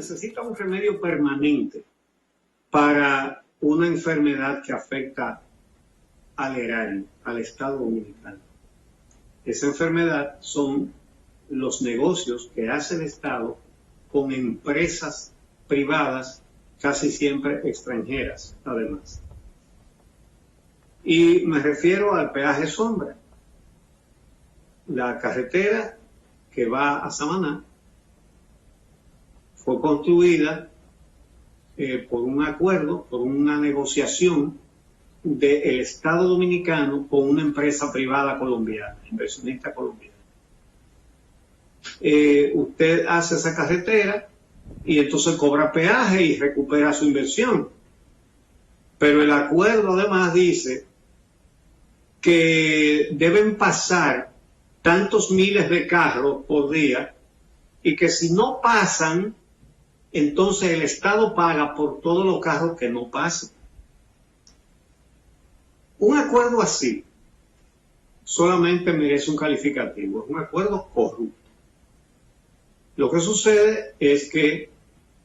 necesita un remedio permanente para una enfermedad que afecta al erario, al Estado Dominicano. Esa enfermedad son los negocios que hace el Estado con empresas privadas, casi siempre extranjeras, además. Y me refiero al peaje sombra. La carretera que va a Samaná fue construida por un acuerdo, por una negociación del Estado Dominicano con una empresa privada colombiana, inversionista colombiana. Usted hace esa carretera y entonces cobra peaje y recupera su inversión. Pero el acuerdo además dice que deben pasar tantos miles de carros por día y que si no pasan, entonces el Estado paga por todos los carros que no pasen. Un acuerdo así solamente merece un calificativo, es un acuerdo corrupto. Lo que sucede es que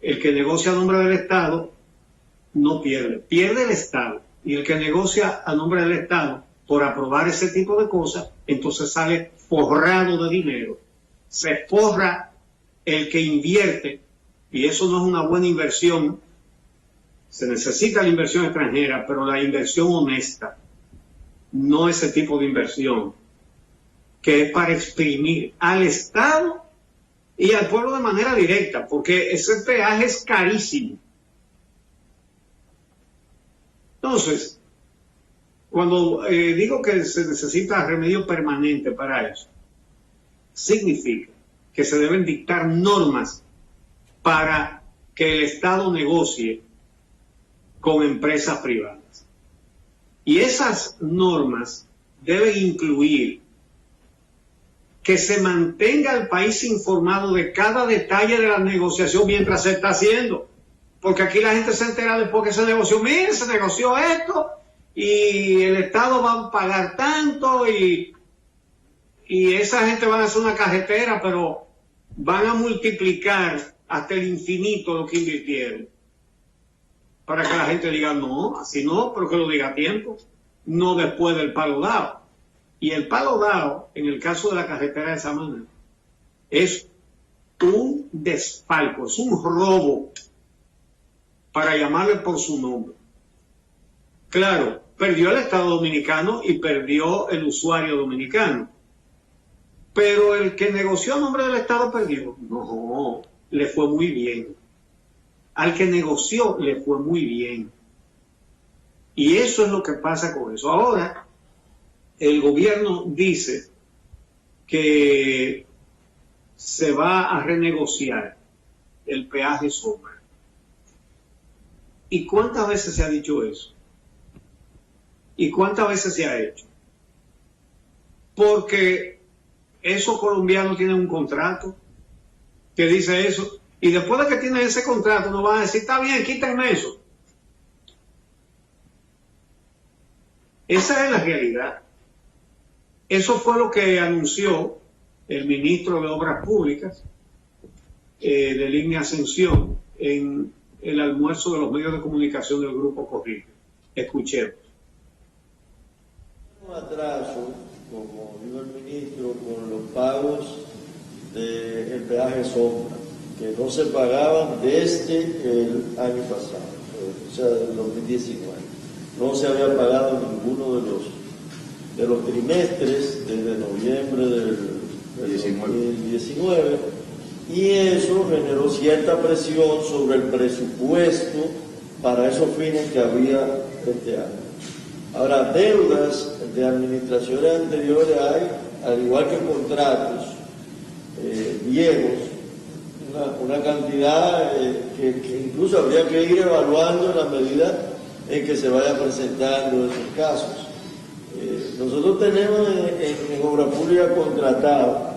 el que negocia a nombre del Estado no pierde, pierde el Estado. Y el que negocia a nombre del Estado por aprobar ese tipo de cosas, entonces sale forrado de dinero. Se forra el que invierte, y eso no es una buena inversión. Se necesita la inversión extranjera, pero la inversión honesta, no ese tipo de inversión, que es para exprimir al Estado y al pueblo de manera directa, porque ese peaje es carísimo. Entonces, cuando digo que se necesita remedio permanente para eso, significa que se deben dictar normas para que el Estado negocie con empresas privadas. Y esas normas deben incluir que se mantenga el país informado de cada detalle de la negociación mientras se está haciendo. Porque aquí la gente se entera después que se negoció. Mire, se negoció esto y el Estado va a pagar tanto y esa gente va a hacer una carretera, pero van a multiplicar hasta el infinito lo que invirtieron. Para que la gente diga, no, así no, pero que lo diga a tiempo, no después del palo dado. Y el palo dado, en el caso de la carretera de Samaná, es un desfalco, es un robo, para llamarle por su nombre. Claro, perdió el Estado Dominicano y perdió el usuario dominicano. Pero el que negoció a nombre del Estado perdió. No, le fue muy bien. Al que negoció le fue muy bien. Y eso es lo que pasa con eso. Ahora, el gobierno dice que se va a renegociar el peaje sombra. ¿Y cuántas veces se ha dicho eso? ¿Y cuántas veces se ha hecho? Porque esos colombianos tienen un contrato que dice eso. Y después de que tienen ese contrato, nos van a decir, está bien, quítenme eso. Esa es la realidad. Eso fue lo que anunció el ministro de Obras Públicas, de Línea Ascensión, en el almuerzo de los medios de comunicación del Grupo Corriente. Escuchemos. Un atraso, como dijo el ministro, con los pagos del peaje sombra, que no se pagaban desde el año pasado, o sea, del 2019. No se había pagado ninguno de los trimestres desde noviembre del 2019, y eso generó cierta presión sobre el presupuesto para esos fines que había este año. Ahora, deudas de administraciones anteriores hay, al igual que contratos viejos, una cantidad que incluso habría que ir evaluando en la medida en que se vaya presentando esos casos. Nosotros tenemos en obra pública contratado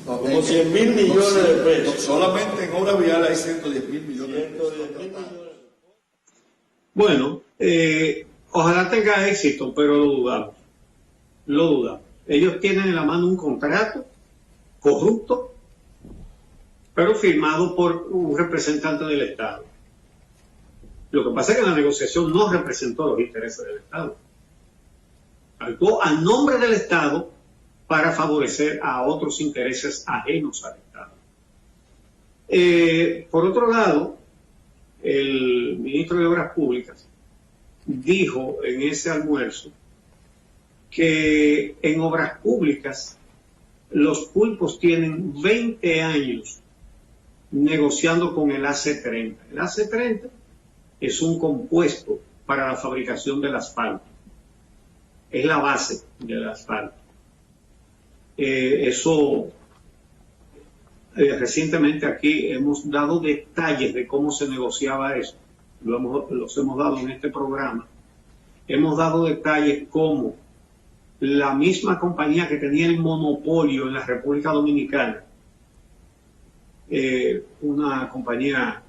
como 100 mil millones de pesos. Solamente en obra vial hay 110 mil millones de pesos. Bueno, ojalá tenga éxito, pero lo dudamos. Lo dudamos. Ellos tienen en la mano un contrato corrupto, pero firmado por un representante del Estado. Lo que pasa es que la negociación no representó los intereses del Estado. Actuó a nombre del Estado para favorecer a otros intereses ajenos al Estado. Por otro lado, el ministro de Obras Públicas dijo en ese almuerzo que en obras públicas los pulpos tienen 20 años negociando con el AC30. El AC30 es un compuesto para la fabricación del asfalto. Es la base del asfalto. Recientemente aquí hemos dado detalles de cómo se negociaba eso. Los hemos dado en este programa. Hemos dado detalles como la misma compañía que tenía el monopolio en la República Dominicana, una compañía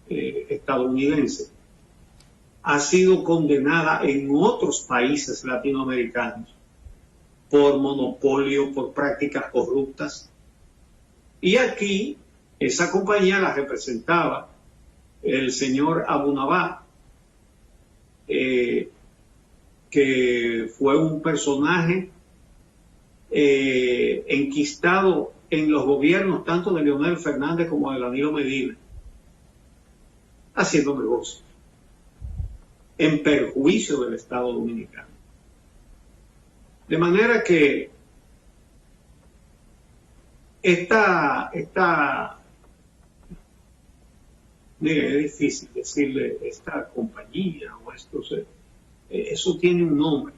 estadounidense, ha sido condenada en otros países latinoamericanos por monopolio, por prácticas corruptas. Y aquí esa compañía la representaba el señor Abunabá, que fue un personaje enquistado en los gobiernos tanto de Leonel Fernández como de Danilo Medina, haciendo negocios en perjuicio del Estado Dominicano. De manera que mire, es difícil decirle esta compañía o esto, eso tiene un nombre,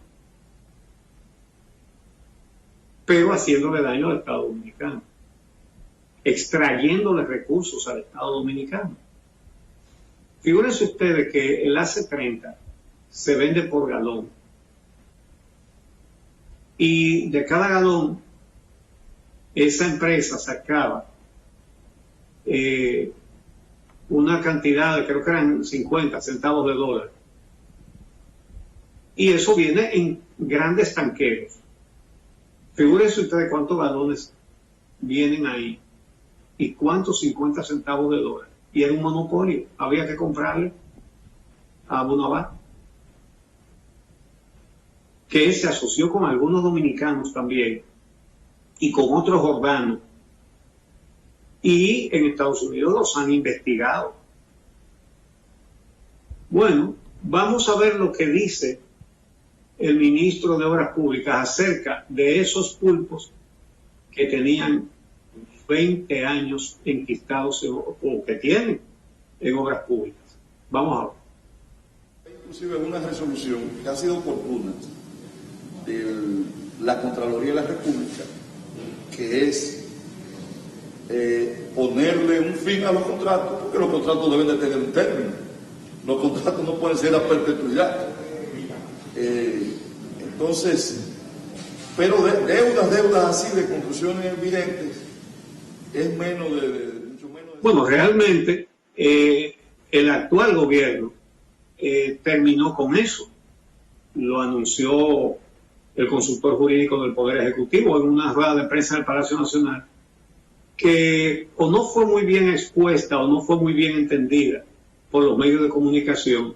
pero haciéndole daño al Estado Dominicano, extrayéndole recursos al Estado Dominicano. Figúrense ustedes que el AC30 se vende por galón, y de cada galón esa empresa sacaba una cantidad de, creo que eran 50 centavos de dólar. Y eso viene en grandes tanqueros. Figúrense ustedes cuántos galones vienen ahí y cuántos 50 centavos de dólar. Y era un monopolio. Había que comprarle a Abunabá, que se asoció con algunos dominicanos también y con otros jordanos. Y en Estados Unidos los han investigado. Bueno, vamos a ver lo que dice el ministro de Obras Públicas acerca de esos pulpos que tenían 20 años enquistados o que tienen en obras públicas. Vamos a ver. Inclusive una resolución que ha sido oportuna de la Contraloría de la República, que es ponerle un fin a los contratos, porque los contratos deben de tener un término. Los contratos no pueden ser a perpetuidad. Entonces, pero deudas así de construcciones vigentes es menos mucho menos de... Bueno, realmente el actual gobierno terminó con eso. Lo anunció el consultor jurídico del Poder Ejecutivo en una rueda de prensa del Palacio Nacional, que o no fue muy bien expuesta o no fue muy bien entendida por los medios de comunicación,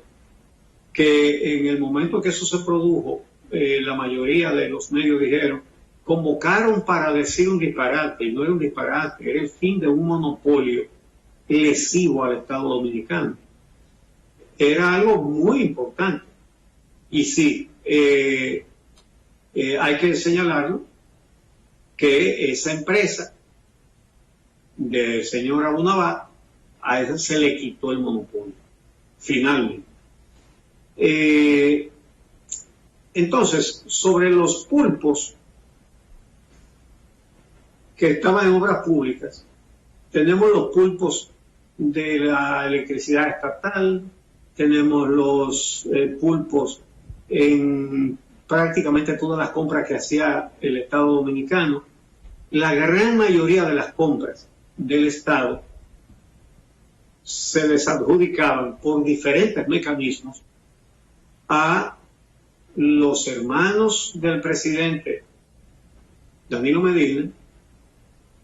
que en el momento que eso se produjo, la mayoría de los medios dijeron, convocaron para decir un disparate, y no era un disparate, era el fin de un monopolio lesivo al Estado Dominicano. Era algo muy importante. Y sí, hay que señalarlo, que esa empresa del señor Abunabá, a esa se le quitó el monopolio, finalmente. Entonces, sobre los pulpos que estaban en obras públicas, tenemos los pulpos de la electricidad estatal, tenemos los pulpos en prácticamente todas las compras que hacía el Estado Dominicano. La gran mayoría de las compras del Estado se les adjudicaban por diferentes mecanismos a los hermanos del presidente Danilo Medina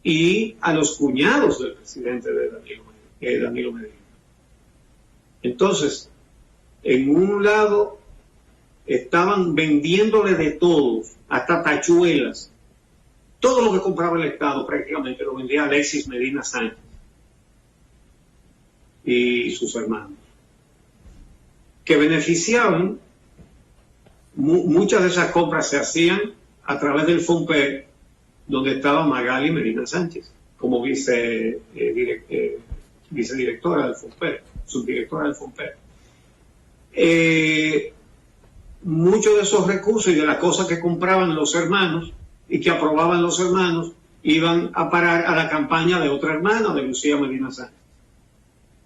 y a los cuñados del presidente de Danilo Medina. Entonces, en un lado estaban vendiéndole de todo, hasta tachuelas. Todo lo que compraba el Estado prácticamente lo vendía Alexis Medina Sánchez y sus hermanos, que beneficiaban. Muchas de esas compras se hacían a través del FONPER, donde estaba Magali Medina Sánchez como vicedirectora del FONPER, subdirectora del FONPER. Muchos de esos recursos y de las cosas que compraban los hermanos y que aprobaban los hermanos iban a parar a la campaña de otra hermana, de Lucía Medina Sánchez,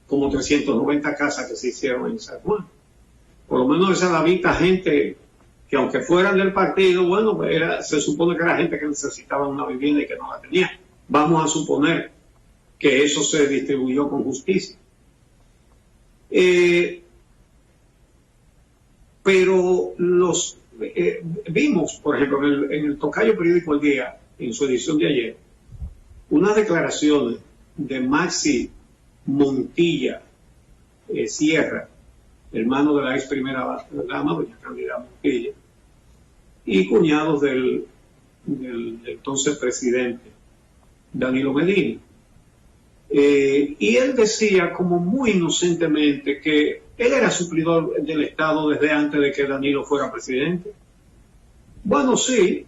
como 390 casas que se hicieron en San Juan. Por lo menos esa la vista gente que, aunque fueran del partido, bueno, se supone que era gente que necesitaba una vivienda y que no la tenía. Vamos a suponer que eso se distribuyó con justicia. Pero vimos, por ejemplo, en el tocayo periódico El Día, en su edición de ayer, unas declaraciones de Maxi Montilla Sierra, hermano de la ex primera dama, doña Cándida Montilla, y cuñados del entonces presidente Danilo Medina. Y él decía, como muy inocentemente, que él era suplidor del Estado desde antes de que Danilo fuera presidente. Bueno, sí,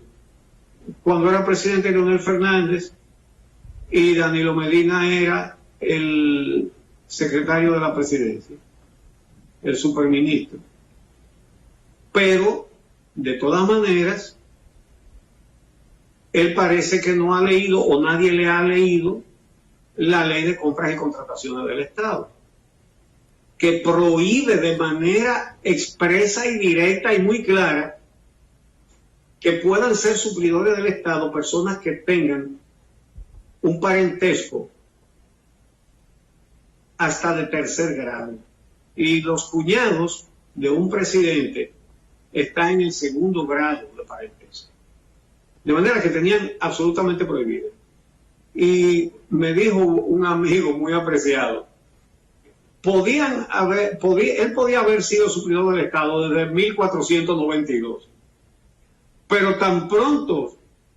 cuando era presidente Leonel Fernández y Danilo Medina era el secretario de la presidencia, el superministro. Pero, de todas maneras, él parece que no ha leído o nadie le ha leído la ley de compras y contrataciones del Estado, que prohíbe de manera expresa y directa y muy clara que puedan ser suplidores del Estado personas que tengan un parentesco hasta de tercer grado. Y los cuñados de un presidente están en el segundo grado de parentesco. De manera que tenían absolutamente prohibido. Y me dijo un amigo muy apreciado, él podía haber sido suplidor del Estado desde 1492, pero tan pronto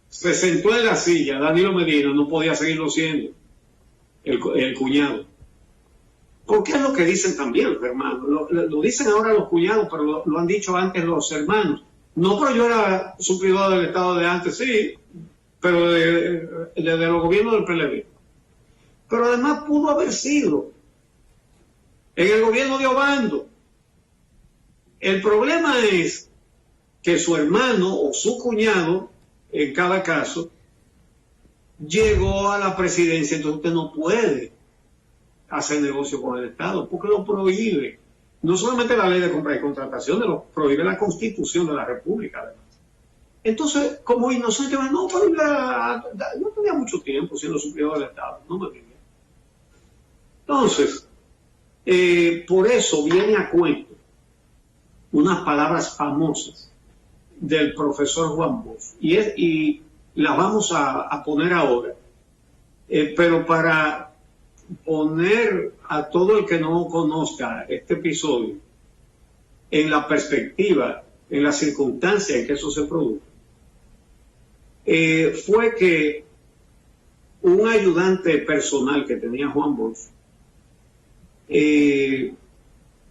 se sentó en la silla Danilo Medina, no podía seguirlo siendo el cuñado. Porque es lo que dicen también los hermanos, lo dicen ahora los cuñados, pero lo han dicho antes los hermanos. No, pero yo era suplidor del Estado de antes, sí, pero de los gobiernos del PLD. Pero además pudo haber sido en el gobierno de Obando. El problema es que su hermano o su cuñado, en cada caso, llegó a la presidencia, entonces usted no puede hacer negocio con el Estado, porque lo prohíbe. No solamente la ley de compra y contratación, lo prohíbe la Constitución de la República, además. Entonces, como inocente, no, pero no tenía mucho tiempo siendo suplidor del Estado, no me diga. Entonces, por eso viene a cuento unas palabras famosas del profesor Juan Bosch, y las vamos a poner ahora, pero para poner a todo el que no conozca este episodio en la perspectiva, en la circunstancia en que eso se produjo, fue que un ayudante personal que tenía Juan Bosch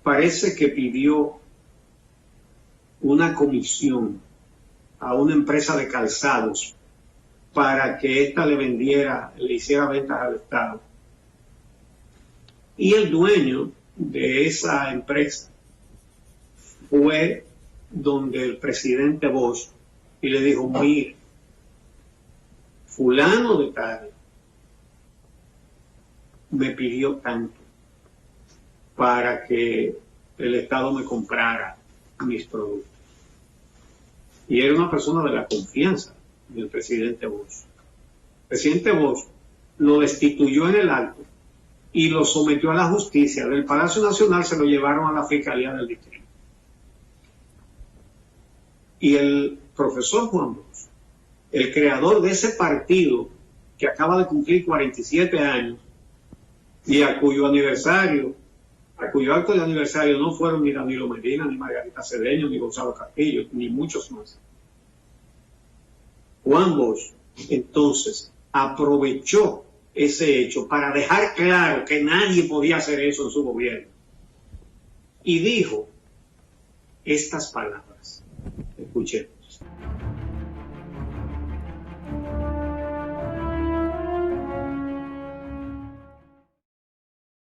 parece que pidió una comisión a una empresa de calzados para que ésta le hiciera ventas al Estado. Y el dueño de esa empresa fue donde el presidente Bosch y le dijo, mire, fulano de tal me pidió tanto para que el Estado me comprara mis productos. Y era una persona de la confianza del presidente Bosch. El presidente Bosch lo destituyó en el acto y lo sometió a la justicia. Del Palacio Nacional se lo llevaron a la Fiscalía del Distrito. Y el profesor Juan Bosch, el creador de ese partido que acaba de cumplir 47 años y a cuyo acto de aniversario no fueron ni Danilo Medina, ni Margarita Cedeño, ni Gonzalo Castillo, ni muchos más. Juan Bosch, entonces, aprovechó ese hecho para dejar claro que nadie podía hacer eso en su gobierno. Y dijo estas palabras. Escuchen.